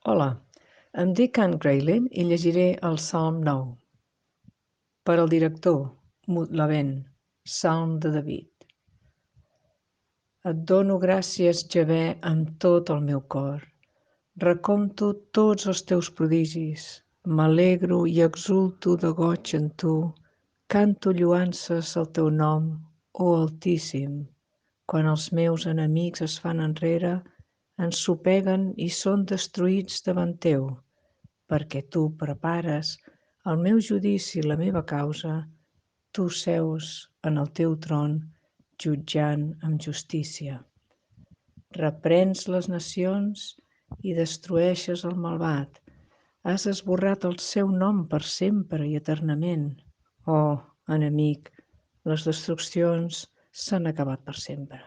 Hola, em dic Anne Graylin i llegiré el Salm 9. Per al director, Mut Lavent, Salm de David. Et dono gràcies, Javé, amb tot el meu cor. Recompto tots els teus prodigis. M'alegro i exulto de goig en tu. Canto lloances al teu nom, ó Altíssim. Quan els meus enemics es fan enrere, ensopeguen i són destruïts davant teu, perquè tu prepares el meu judici i la meva causa, tu seus en el teu tron, jutjant amb justícia. Reprens les nacions i destrueixes el malvat. Has esborrat el seu nom per sempre i eternament. Oh, enemic, les destruccions s'han acabat per sempre,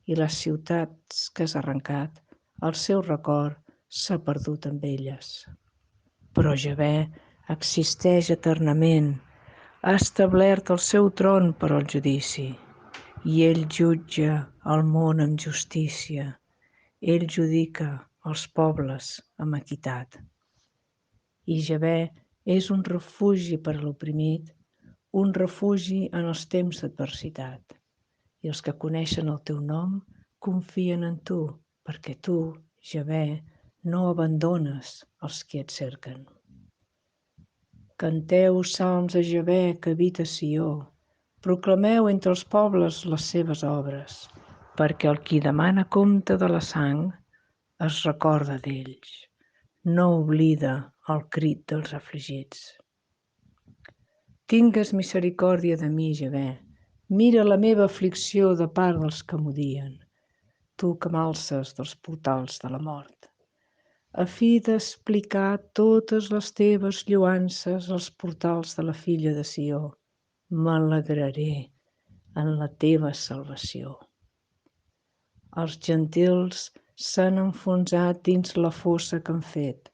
i les ciutats que has arrencat, el seu record s'ha perdut amb elles. Però Javé existeix eternament, ha establert el seu tron per al judici, i ell jutja el món amb justícia, ell judica els pobles amb equitat. I Javé és un refugi per a l'oprimit, un refugi en els temps d'adversitat. I els que coneixen el teu nom confien en tu, perquè tu, Javé, no abandones els qui et cerquen. Canteu salms a Javé que habita a Sió, proclameu entre els pobles les seves obres, perquè el qui demana compte de la sang es recorda d'ells, no oblida el crit dels afligits. Tingues misericòrdia de mi, Javé, mira la meva aflicció de part dels que m'odien, tu que m'alces dels portals de la mort, a fi d'explicar totes les teves lloances als portals de la filla de Sió. M'alegraré en la teva salvació. Els gentils s'han enfonsat dins la fossa que han fet.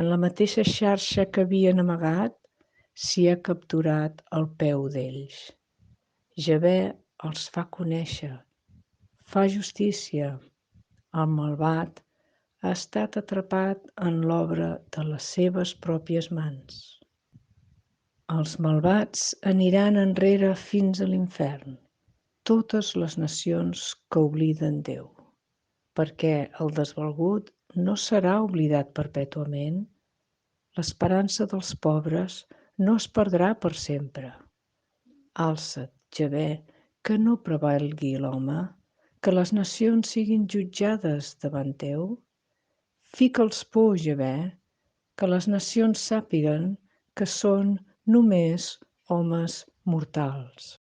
En la mateixa xarxa que havien amagat, s'hi ha capturat el peu d'ells. Javé els fa conèixer, fa justícia. El malvat ha estat atrapat en l'obra de les seves pròpies mans. Els malvats aniran enrere fins a l'infern, totes les nacions que obliden Déu, perquè el desvalgut no serà oblidat perpètuament, l'esperança dels pobres no es perdrà per sempre. Alça't, Javé, que no prevalgui l'home, que les nacions siguin jutjades davant teu. Fica'ls por, Javé, que les nacions sàpiguen que són només homes mortals.